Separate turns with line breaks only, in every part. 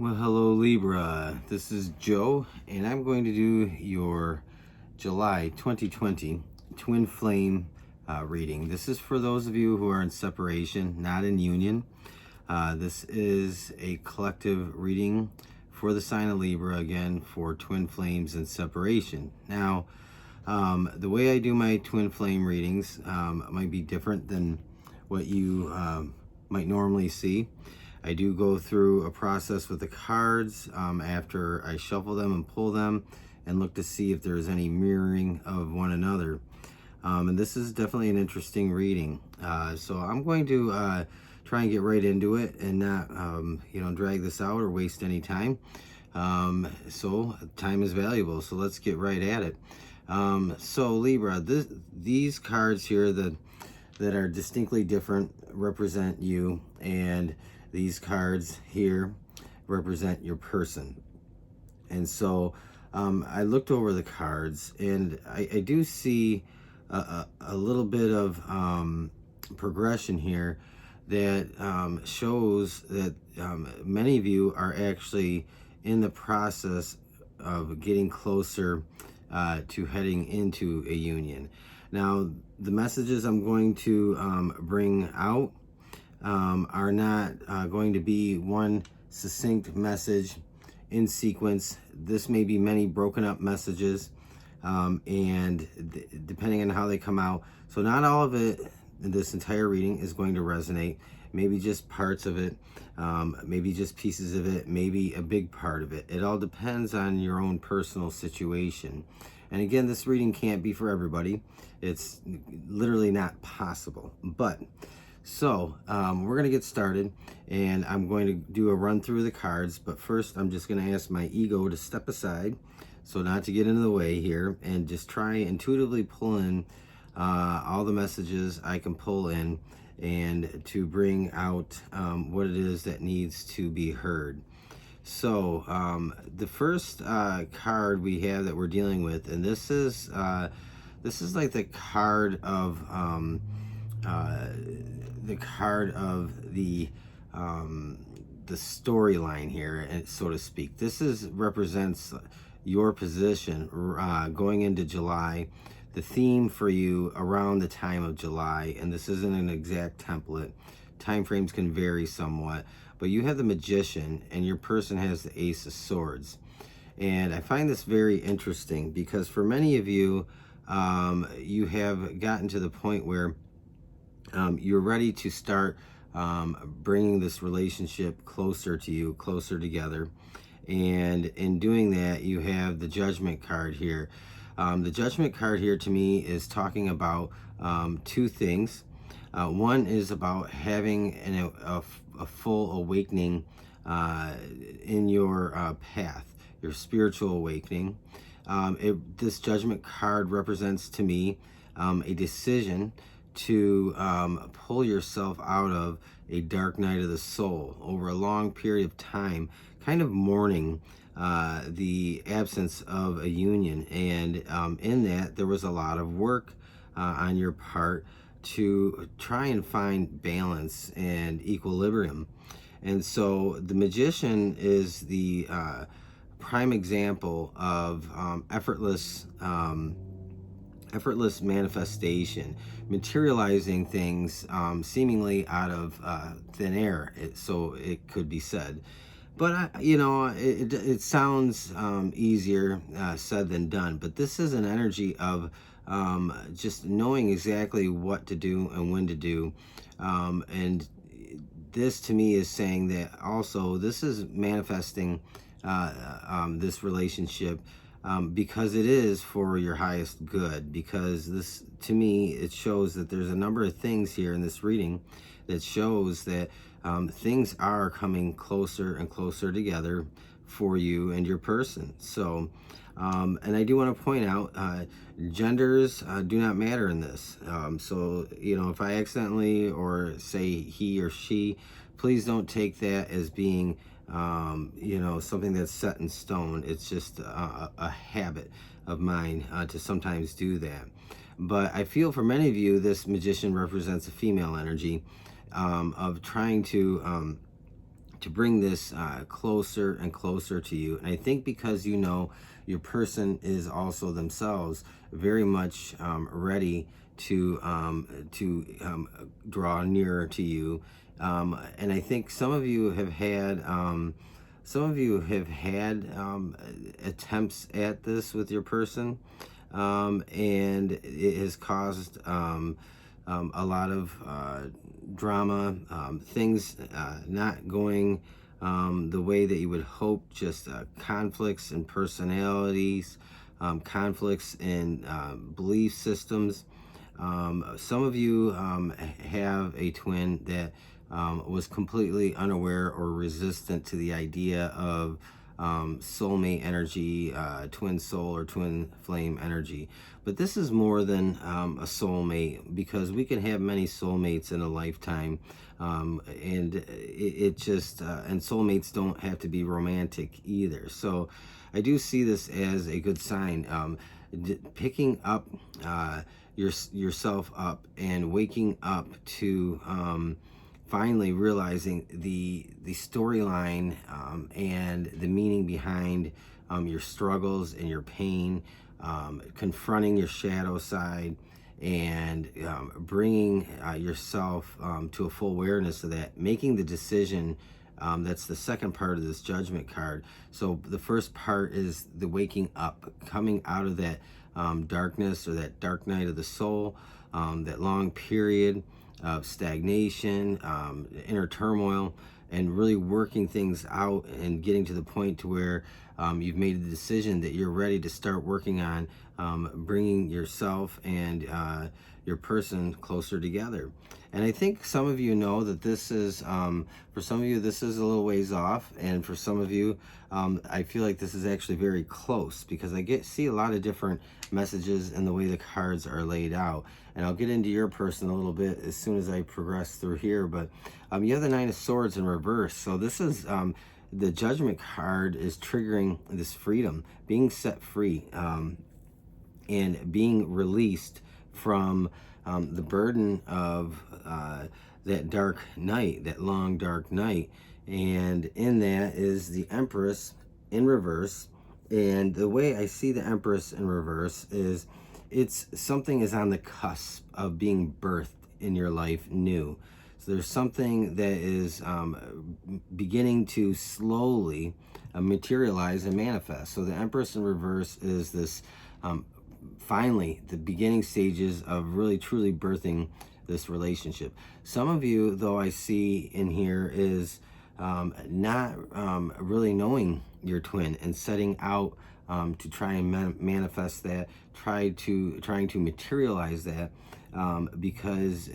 Well, hello Libra. This is Joe, and I'm going to do your July 2020 Twin Flame reading. This is for those of you who are in separation, not in union. This is a collective reading for the sign of Libra, again, for Twin Flames and separation. Now, the way I do my Twin Flame readings might be different than what you might normally see. I do go through a process with the cards after I shuffle them and pull them and look to see if there's any mirroring of one another. And this is definitely an interesting reading. So I'm going to try and get right into it and not, drag this out or waste any time. So time is valuable. So let's get right at it. So Libra, these cards here that are distinctly different represent you, and these cards here represent your person. And so I looked over the cards, and I do see a little bit of progression here that shows that many of you are actually in the process of getting closer to heading into a union. Now, the messages I'm going to bring out are not going to be one succinct message in sequence. This may be many broken up messages, and depending on how they come out. So not all of it in this entire reading is going to resonate. Maybe just parts of it, maybe just pieces of it, maybe a big part of it. It all depends on your own personal situation. And again, this reading can't be for everybody. It's literally not possible. But so we're going to get started, and I'm going to do a run through the cards. But first, I'm just going to ask my ego to step aside, so not to get into the way here, and just try intuitively pull in all the messages I can pull in, and to bring out what it is that needs to be heard. So the first card we have that we're dealing with, and this is like the card of the storyline here, and so to speak. This represents your position going into July, the theme for you around the time of July, and this isn't an exact template. Time frames can vary somewhat, but you have the Magician, and your person has the Ace of Swords. And I find this very interesting because for many of you, you have gotten to the point where you're ready to start bringing this relationship closer to you, closer together. And in doing that, you have the Judgment card here. The Judgment card here to me is talking about two things. One is about having a full awakening in your path, your spiritual awakening. This Judgment card represents to me a decision to pull yourself out of a dark night of the soul over a long period of time, kind of mourning the absence of a union. And in that, there was a lot of work on your part to try and find balance and equilibrium. And so the Magician is the prime example of effortless manifestation, materializing things seemingly out of thin air, so it could be said. But it sounds easier said than done. But this is an energy of just knowing exactly what to do and when to do. And this to me is saying that also this is manifesting this relationship because it is for your highest good. Because this, to me, it shows that there's a number of things here in this reading that shows that things are coming closer and closer together for you and your person. So, and I do want to point out, genders do not matter in this. So, if I accidentally or say he or she, please don't take that as being something that's set in stone. It's just a habit of mine to sometimes do that. But I feel for many of you, this Magician represents a female energy of trying to to bring this closer and closer to you. And I think because you know your person is also themselves very much ready to draw nearer to you. And I think some of you have had attempts at this with your person, and it has caused a lot of drama, things not going the way that you would hope, just conflicts in personalities, conflicts in belief systems. Some of you have a twin that was completely unaware or resistant to the idea of soulmate energy, twin soul or twin flame energy. But this is more than a soulmate, because we can have many soulmates in a lifetime, and it just and soulmates don't have to be romantic either. So I do see this as a good sign. Picking up yourself up and waking up to finally realizing the storyline and the meaning behind your struggles and your pain, confronting your shadow side, and bringing yourself to a full awareness of that, making the decision. That's the second part of this judgment card. So the first part is the waking up, coming out of that darkness, or that dark night of the soul, that long period of stagnation, inner turmoil, and really working things out and getting to the point to where you've made the decision that you're ready to start working on bringing yourself and your person closer together. And I think some of you know that this is, for some of you, this is a little ways off. And for some of you, I feel like this is actually very close, because I see a lot of different messages in the way the cards are laid out. And I'll get into your person a little bit as soon as I progress through here. But you have the Nine of Swords in reverse. So this is, the Judgment card is triggering this freedom, being set free, and being released from the burden of that dark night, that long dark night. And in that is the Empress in reverse. And the way I see the Empress in reverse is something is on the cusp of being birthed in your life new. So there's something that is beginning to slowly materialize and manifest. So the Empress in reverse is this finally the beginning stages of really truly birthing this relationship. Some of you, though, I see in here is not really knowing your twin and setting out to try and manifest that, trying to materialize that, because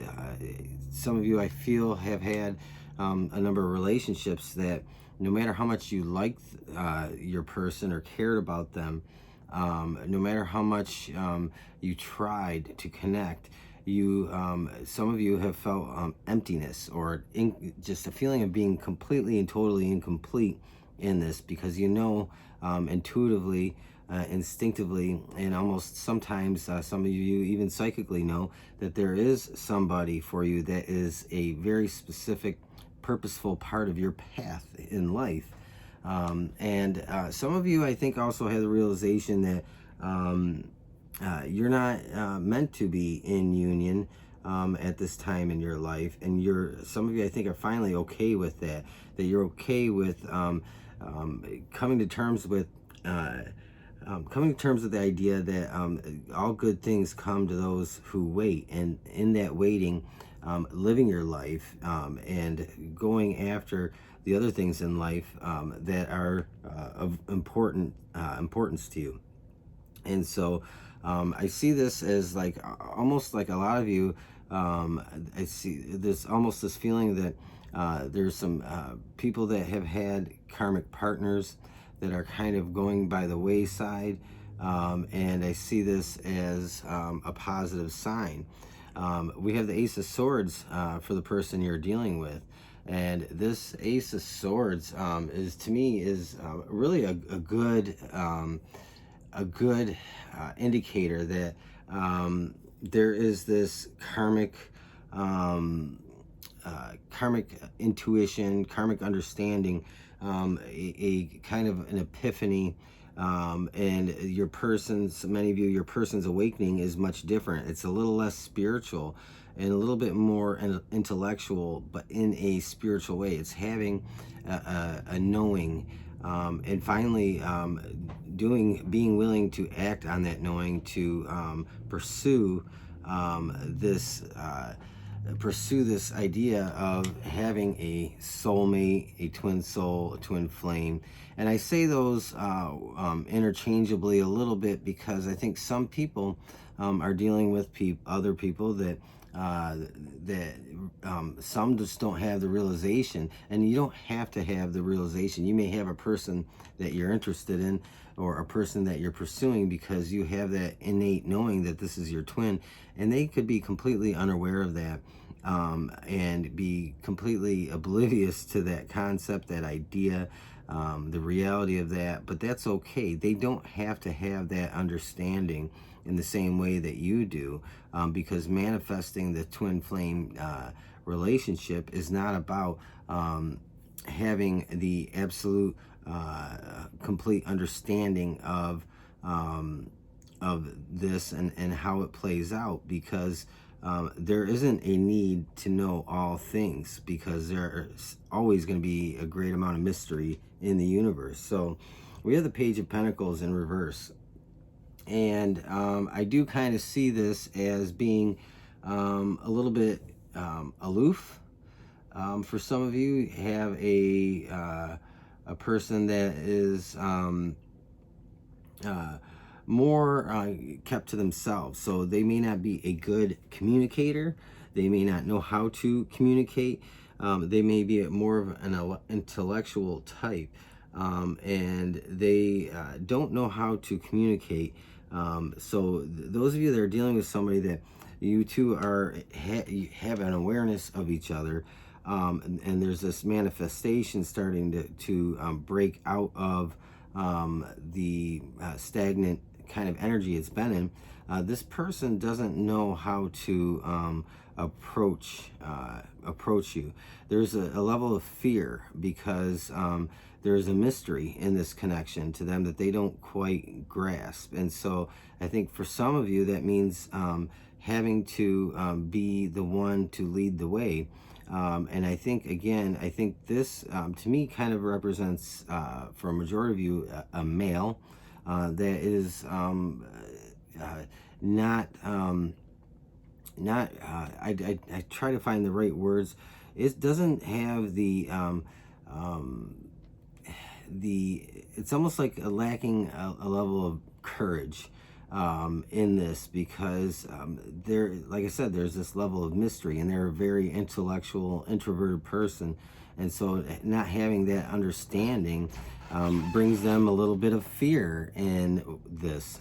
some of you, I feel, have had a number of relationships that no matter how much you liked your person or cared about them, no matter how much you tried to connect, some of you have felt emptiness, or just a feeling of being completely and totally incomplete in this, because you know, intuitively, instinctively, and almost sometimes some of you even psychically know that there is somebody for you that is a very specific, purposeful part of your path in life. And some of you, I think, also have the realization that you're not meant to be in union at this time in your life, and some of you, I think, are finally okay with that. That you're okay with coming to terms with the idea that all good things come to those who wait, and in that waiting, living your life and going after the other things in life that are of importance to you. And so I see this as like almost like a lot of you, I see this almost this feeling that there's some people that have had karmic partners that are kind of going by the wayside, and I see this as a positive sign. We have the Ace of Swords for the person you're dealing with. And this Ace of Swords is, to me, is really a good indicator that there is this karmic karmic intuition, karmic understanding, a kind of an epiphany, and your person's, many of you, your person's awakening is much different. It's a little less spiritual and a little bit more intellectual, but in a spiritual way. It's having a knowing, and finally being willing to act on that knowing, to pursue this idea of having a soulmate, a twin soul, a twin flame. And I say those interchangeably a little bit because I think some people are dealing with other people that some just don't have the realization. And you don't have to have the realization. You may have a person that you're interested in, or a person that you're pursuing, because you have that innate knowing that this is your twin, and they could be completely unaware of that, and be completely oblivious to that concept, that idea, the reality of that. But that's okay. They don't have to have that understanding in the same way that you do, because manifesting the twin flame relationship is not about having the absolute complete understanding of this and how it plays out, because there isn't a need to know all things, because there's always going to be a great amount of mystery in the universe. So we have the Page of Pentacles in reverse, and I do kind of see this as being a little bit aloof. For some of you, have a person that is more kept to themselves. So they may not be a good communicator. They may not know how to communicate. They may be more of an intellectual type, and they don't know how to communicate. So those of you that are dealing with somebody that you two are you have an awareness of each other, and there's this manifestation starting to break out of the stagnant kind of energy it's been in. This person doesn't know how to approach you. There's a level of fear, because there's a mystery in this connection to them that they don't quite grasp. And so I think for some of you that means having to be the one to lead the way. And I think, again, I think this to me kind of represents, for a majority of you, a male that is I try to find the right words. It doesn't have it's almost like lacking a level of courage in this, because there, like I said, there's this level of mystery, and they're a very intellectual, introverted person, and so not having that understanding brings them a little bit of fear in this.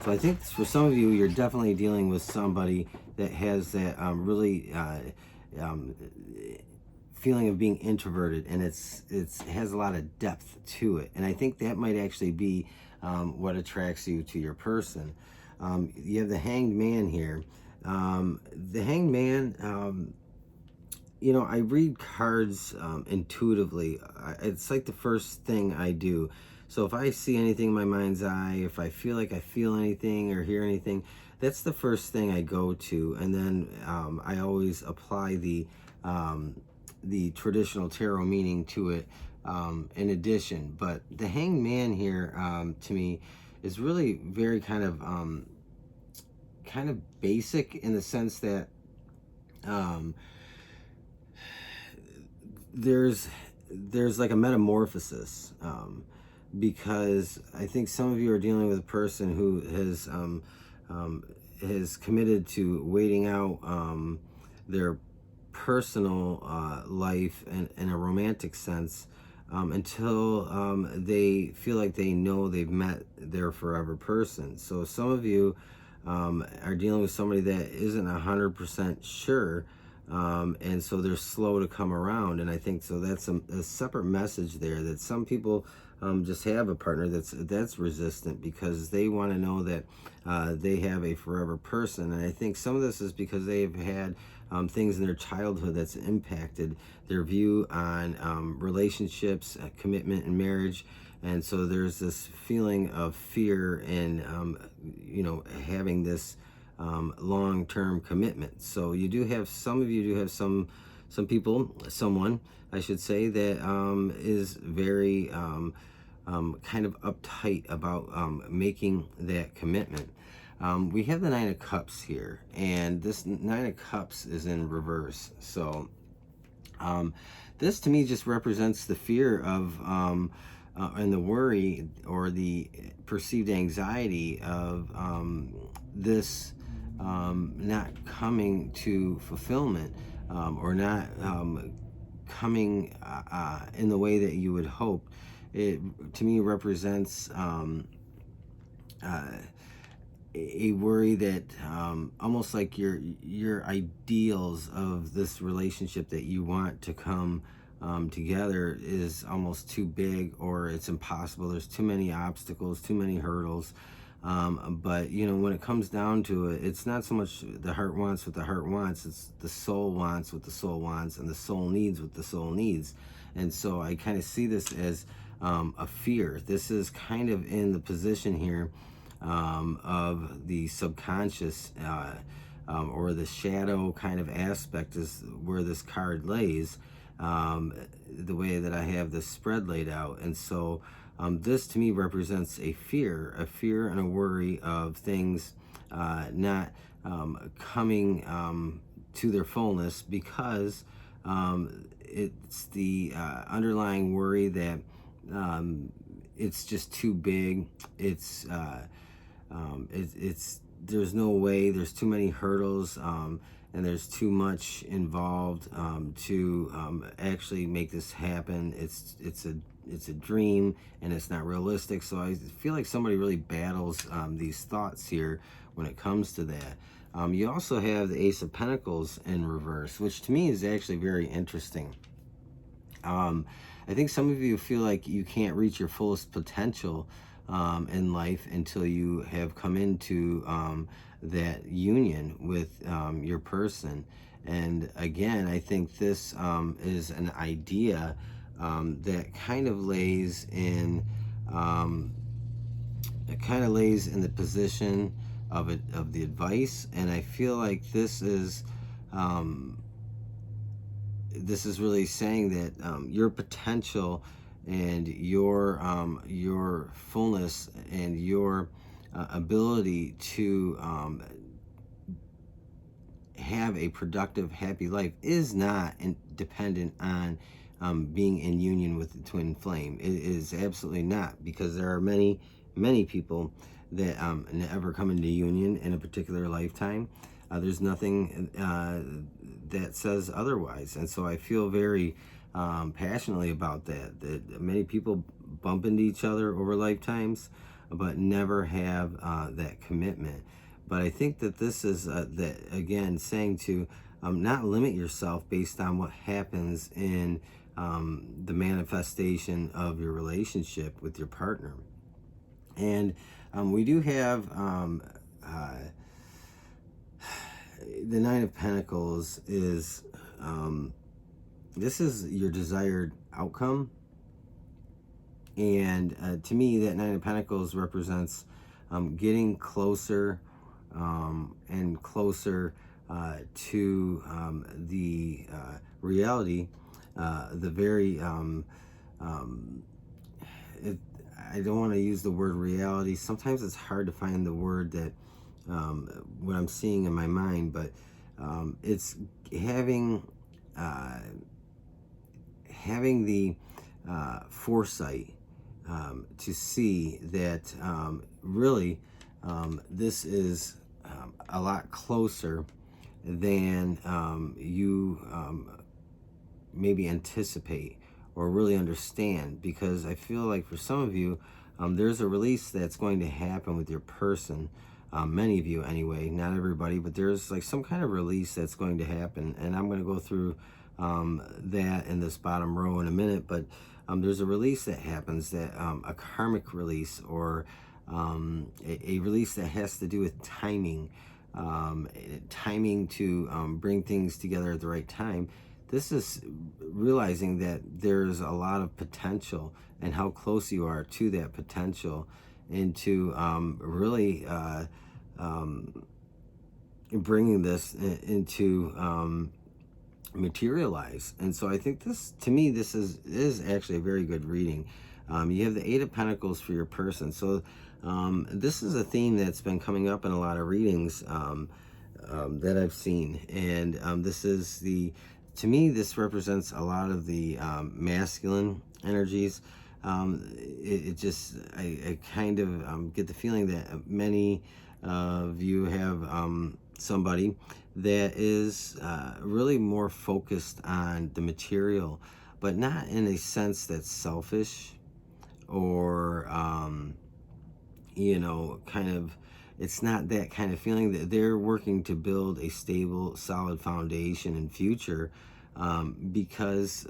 So I think for some of you, you're definitely dealing with somebody that has that really feeling of being introverted, and it has a lot of depth to it, and I think that might actually be what attracts you to your person. You have the Hanged Man here. The Hanged Man, you know, I read cards intuitively. It's like the first thing I do. So if I see anything in my mind's eye, if I feel like I feel anything or hear anything, that's the first thing I go to, and then I always apply the traditional tarot meaning to it in addition. But the Hanged Man here, to me, is really very kind of basic, in the sense that there's like a metamorphosis, because I think some of you are dealing with a person who has committed to waiting out their personal life in a romantic sense, until they feel like they know they've met their forever person. So some of you are dealing with somebody that isn't 100% sure and so they're slow to come around. And I think so that's a separate message there, that some people just have a partner that's resistant because they want to know that they have a forever person. And I think some of this is because they've had things in their childhood that's impacted their view on relationships, commitment, and marriage. And so there's this feeling of fear in, having this long-term commitment. So you do have, some of you do have some people, someone, I should say, that is very kind of uptight about making that commitment. We have the Nine of Cups here, and this Nine of Cups is in reverse. So this to me just represents the fear of and the worry or the perceived anxiety of this not coming to fulfillment, or not coming in the way that you would hope. It to me represents a worry that almost like your ideals of this relationship that you want to come together is almost too big, or it's impossible. There's too many obstacles, too many hurdles. But when it comes down to it, it's not so much the heart wants what the heart wants, it's the soul wants what the soul wants, and the soul needs what the soul needs. And so I kind of see this as a fear. This is kind of in the position here of the subconscious, or the shadow kind of aspect is where this card lays, the way that I have this spread laid out. And so this to me represents a fear and a worry of things not coming to their fullness, because it's the underlying worry that it's just too big. It's there's no way, there's too many hurdles, and there's too much involved to actually make this happen. It's a dream, and it's not realistic. So I feel like somebody really battles these thoughts here when it comes to that. You also have the Ace of Pentacles in reverse, which to me is actually very interesting. I think some of you feel like you can't reach your fullest potential in life until you have come into that union with your person. And again, I think this is an idea that kind of lays in the position of the advice. And I feel like this is really saying that your potential and your fullness and your ability to have a productive, happy life is not dependent on being in union with the twin flame. It is absolutely not, because there are many people that never come into union in a particular lifetime. There's nothing that says otherwise. And so I feel very passionately about that many people bump into each other over lifetimes, but never have that commitment. But I think that this is that again saying to not limit yourself based on what happens in the manifestation of your relationship with your partner. And we do have the Nine of Pentacles is this is your desired outcome. And to me, that Nine of Pentacles represents getting closer and closer to the reality, the very I don't want to use the word reality. Sometimes it's hard to find the word that what I'm seeing in my mind, but it's having the foresight to see that really this is a lot closer than you maybe anticipate or really understand. Because I feel like for some of you, there's a release that's going to happen with your person many of you anyway, not everybody, but there's like some kind of release that's going to happen, and I'm going to go through that in this bottom row in a minute. But there's a release that happens, that a karmic release, or a release that has to do with timing, timing to bring things together at the right time. This is realizing that there's a lot of potential and how close you are to that potential, and to really bringing this into materialize. And so I think this, to me, this is actually a very good reading. You have the Eight of Pentacles for your person. So this is a theme that's been coming up in a lot of readings that I've seen. And this is to me, this represents a lot of the masculine energies. I kind of get the feeling that many of you have somebody that is really more focused on the material, but not in a sense that's selfish, or kind of, it's not that kind of feeling. That they're working to build a stable, solid foundation and future, because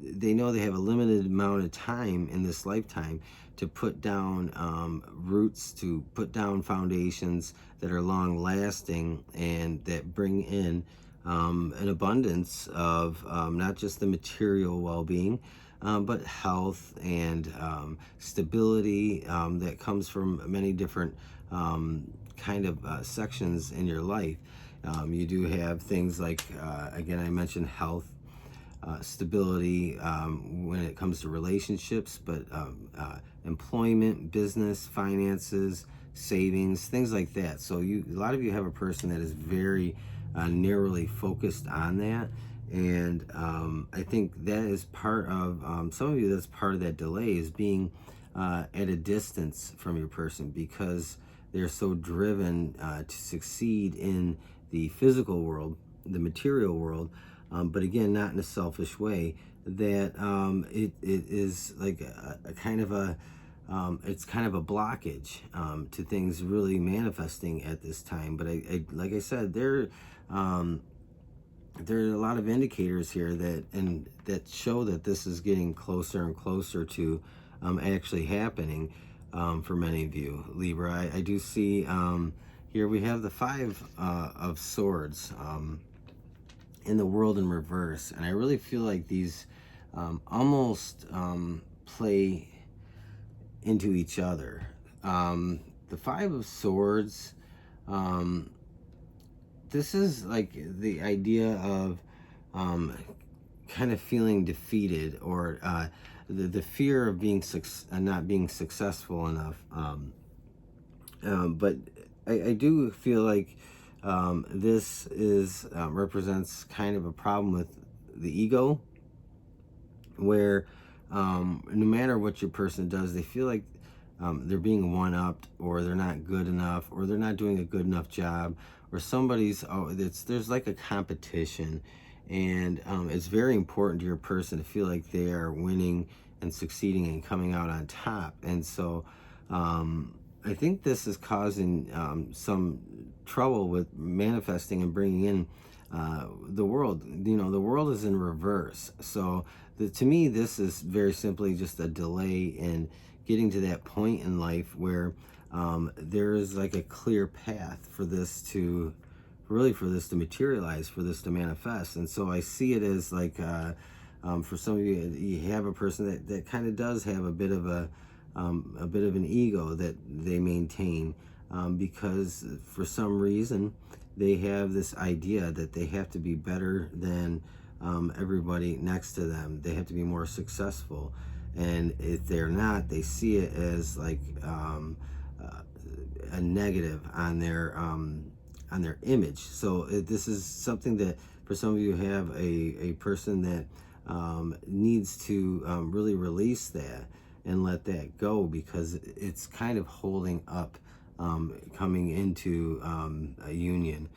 they know they have a limited amount of time in this lifetime to put down roots, to put down foundations that are long lasting, and that bring in an abundance of not just the material well-being, but health and stability that comes from many different kind of sections in your life. You do have things like, again, I mentioned health, stability when it comes to relationships, but employment, business, finances, savings, things like that. So a lot of you have a person that is very narrowly focused on that. And I think that is part of, some of you, that's part of that delay, is being at a distance from your person, because they're so driven to succeed in the physical world, the material world, but again, not in a selfish way, that it is like a kind of a, it's kind of a blockage to things really manifesting at this time. But I like I said, there are a lot of indicators here that show that this is getting closer and closer to actually happening for many of you, Libra. I do see here we have the Five of Swords in the World in reverse, and I really feel like these almost play into each other. The Five of Swords, this is like the idea of kind of feeling defeated, or the fear of being not being successful enough. But I do feel like this represents kind of a problem with the ego, where no matter what your person does, they feel like they're being one-upped, or they're not good enough, or they're not doing a good enough job, or there's like a competition. And it's very important to your person to feel like they are winning and succeeding and coming out on top. And so I think this is causing some trouble with manifesting and bringing in the world. The world is in reverse. So to me, this is very simply just a delay in getting to that point in life where there is like a clear path for this to materialize, for this to manifest. And so I see it as like for some of you, you have a person that kind of does have a bit of an ego that they maintain, because for some reason they have this idea that they have to be better than everybody next to them. They have to be more successful, and if they're not, they see it as like a negative on their image. So this is something that for some of you have a person that needs to really release that and let that go, because it's kind of holding up coming into a union.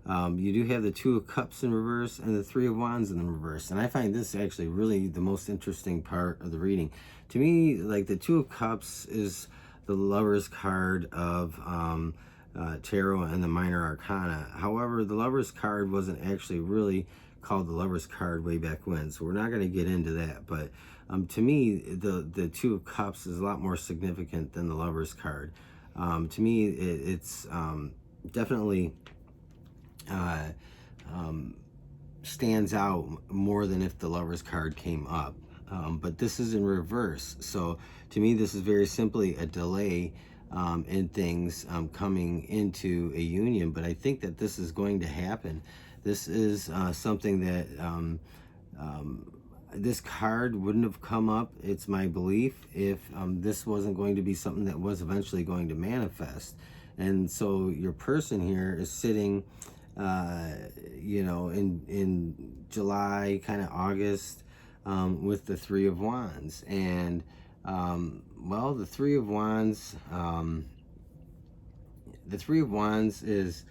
You do have the Two of Cups in reverse and the Three of Wands in the reverse. And I find this actually really the most interesting part of the reading. To me, like the Two of Cups is the Lover's card of Tarot and the Minor Arcana. However, the Lover's card wasn't actually really called the Lover's card way back when, so we're not going to get into that. But to me, the Two of Cups is a lot more significant than the Lover's card. To me, it's definitely stands out more than if the Lover's card came up. But this is in reverse. So to me, this is very simply a delay in things coming into a union. But I think that this is going to happen. This is something that this card wouldn't have come up, it's my belief, if this wasn't going to be something that was eventually going to manifest. And so your person here is sitting you know, in July, kind of August, with the Three of Wands. And well, the Three of Wands is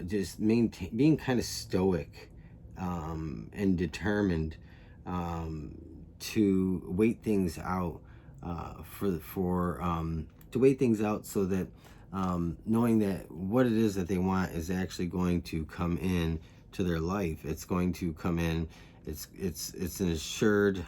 just being kind of stoic and determined to wait things out, to wait things out so that knowing that what it is that they want is actually going to come in to their life. It's going to come in. It's an assured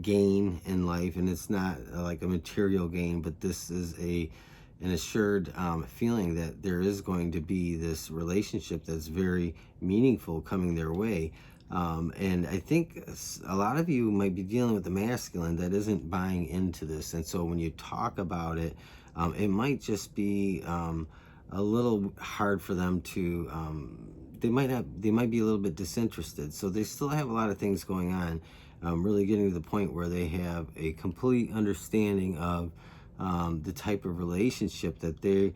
gain in life, and it's not like a material gain, but this is an assured feeling that there is going to be this relationship that's very meaningful coming their way. And I think a lot of you might be dealing with the masculine that isn't buying into this, and so when you talk about it, it might just be a little hard for them to, they might be a little bit disinterested. So they still have a lot of things going on, really getting to the point where they have a complete understanding of the type of relationship that they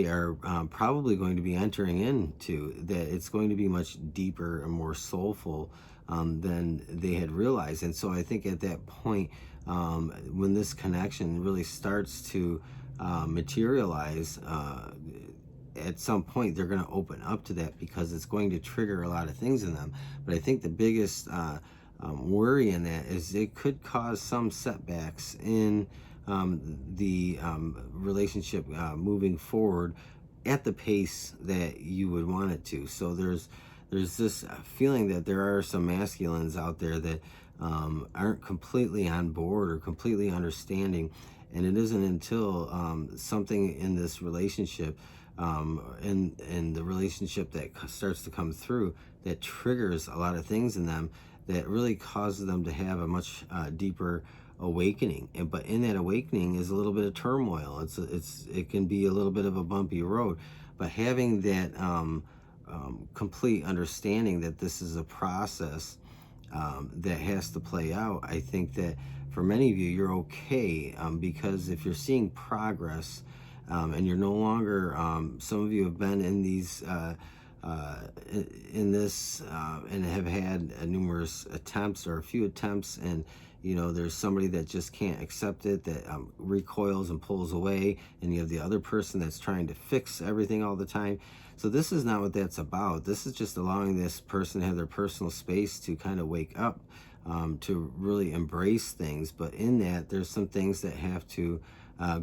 are probably going to be entering into, that it's going to be much deeper and more soulful than they had realized. And so I think at that point, when this connection really starts to materialize, at some point they're going to open up to that, because it's going to trigger a lot of things in them. But I think the biggest worry in that is it could cause some setbacks in the relationship moving forward at the pace that you would want it to. So there's this feeling that there are some masculines out there that aren't completely on board or completely understanding, and it isn't until something in this relationship and the relationship that starts to come through that triggers a lot of things in them that really causes them to have a much deeper awakening. But in that awakening is a little bit of turmoil. It can be a little bit of a bumpy road, but having that complete understanding that this is a process that has to play out, I think that for many of you, you're okay, because if you're seeing progress, and you're no longer, some of you have been in these in this and have had numerous attempts, or a few attempts, and you know there's somebody that just can't accept it, that recoils and pulls away, and you have the other person that's trying to fix everything all the time. So this is not what that's about. This is just allowing this person to have their personal space to kind of wake up, to really embrace things. But in that, there's some things that have to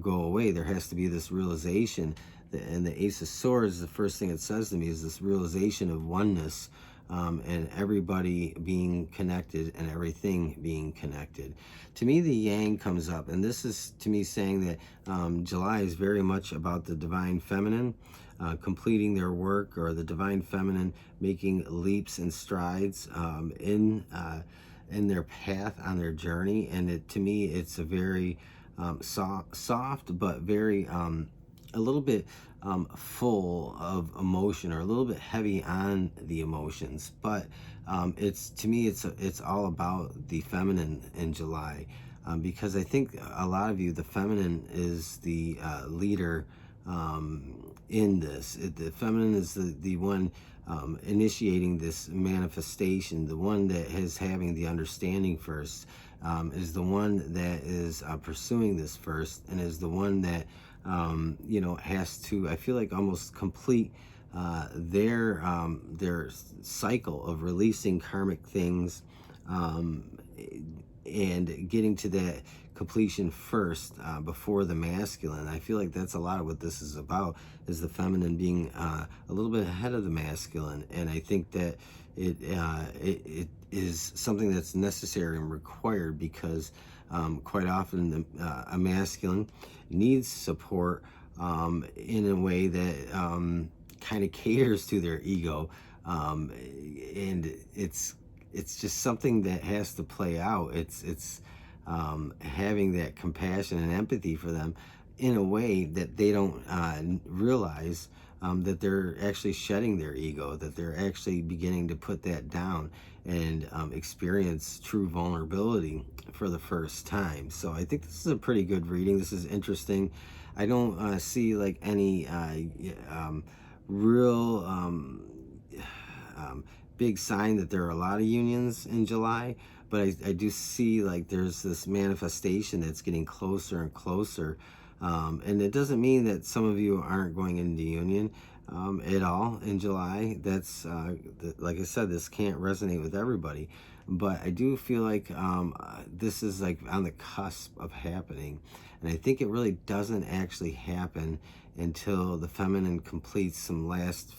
go away. There has to be this realization that, and the Ace of Swords, the first thing it says to me is this realization of oneness, and everybody being connected and everything being connected. To me, the Yang comes up, and this is to me saying that July is very much about the divine feminine completing their work, or the divine feminine making leaps and strides in their path on their journey. And to me, it's a very soft, but very a little bit full of emotion, or a little bit heavy on the emotions. But to me, it's all about the feminine in July, because I think a lot of you, the feminine is the leader in this. The feminine is the one initiating this manifestation, the one that is having the understanding first, is the one that is pursuing this first, and is the one that you know, has to, I feel like, almost complete their cycle of releasing karmic things, and getting to that completion first before the masculine. I feel like that's a lot of what this is about, is the feminine being a little bit ahead of the masculine. And I think that it is something that's necessary and required, because quite often a masculine needs support in a way that kind of caters to their ego, and it's just something that has to play out. It's having that compassion and empathy for them in a way that they don't realize that they're actually shedding their ego, that they're actually beginning to put that down and experience true vulnerability for the first time. So I think this is a pretty good reading. This is interesting. I don't see like any real big sign that there are a lot of unions in July, but I do see like there's this manifestation that's getting closer and closer. And it doesn't mean that some of you aren't going into union at all in July. That's like I said, this can't resonate with everybody, but I do feel like this is like on the cusp of happening. And I think it really doesn't actually happen until the feminine completes some last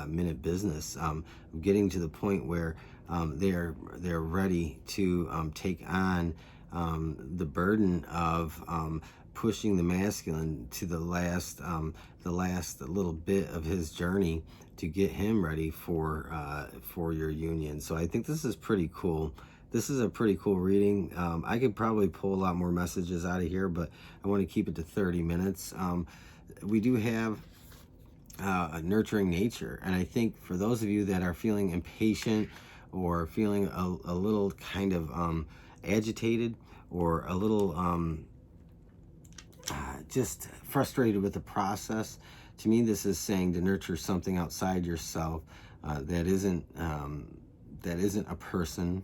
minute business, getting to the point where they're ready to take on the burden of pushing the masculine to the last little bit of his journey to get him ready for your union. So I think this is pretty cool. This is a pretty cool reading. I could probably pull a lot more messages out of here, but I want to keep it to 30 minutes. We do have a nurturing nature, and I think for those of you that are feeling impatient or feeling a little kind of agitated, or a little just frustrated with the process, to me this is saying to nurture something outside yourself that isn't a person,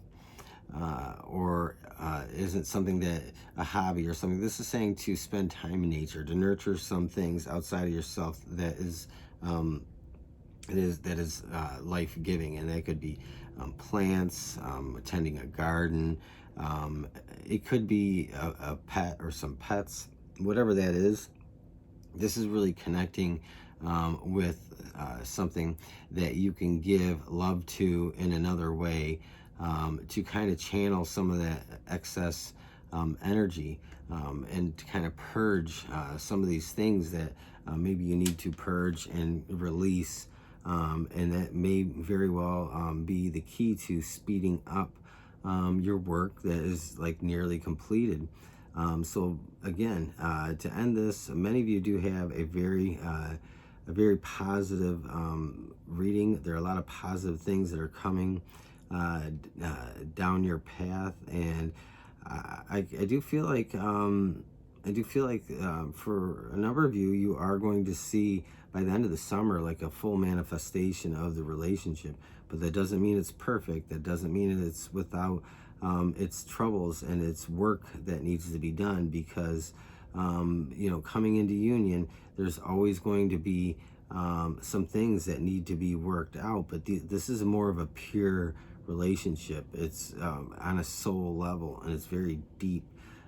or isn't something that a hobby or something. This is saying to spend time in nature, to nurture some things outside of yourself that is life-giving, and that could be plants, attending a garden, it could be a pet or some pets, whatever that is. This is really connecting with something that you can give love to in another way, to kind of channel some of that excess energy, and to kind of purge some of these things that maybe you need to purge and release, and that may very well be the key to speeding up your work that is like nearly completed. So again, to end this, many of you do have a very positive reading. There are a lot of positive things that are coming down your path, and I do feel like for a number of you, you are going to see by the end of the summer like a full manifestation of the relationship. But that doesn't mean it's perfect. That doesn't mean that it's without its troubles and its work that needs to be done, because coming into union, there's always going to be some things that need to be worked out. But this is more of a pure relationship. It's on a soul level, and it's very deep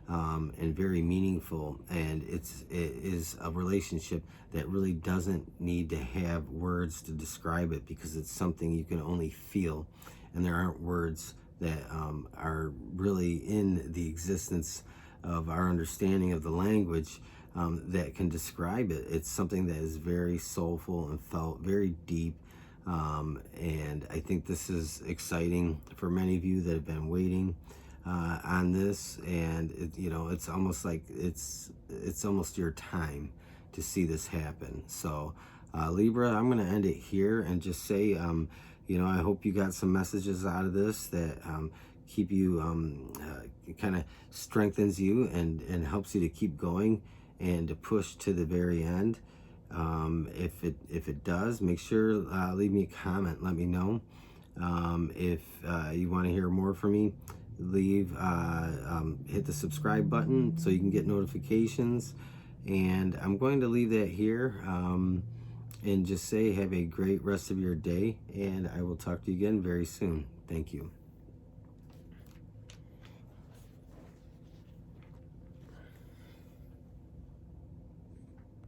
and very meaningful, and it is a relationship that really doesn't need to have words to describe it, because it's something you can only feel, and there aren't words that are really in the existence of our understanding of the language that can describe it. It's something that is very soulful and felt very deep, and I think this is exciting for many of you that have been waiting on this, and it's almost like it's almost your time to see this happen. So Libra, I'm going to end it here and just say I hope you got some messages out of this that keep you kind of strengthens you and helps you to keep going and to push to the very end. If it does, make sure leave me a comment, let me know. If you want to hear more from me, hit the subscribe button so you can get notifications. And I'm going to leave that here and just say have a great rest of your day, and I will talk to you again very soon. Thank you.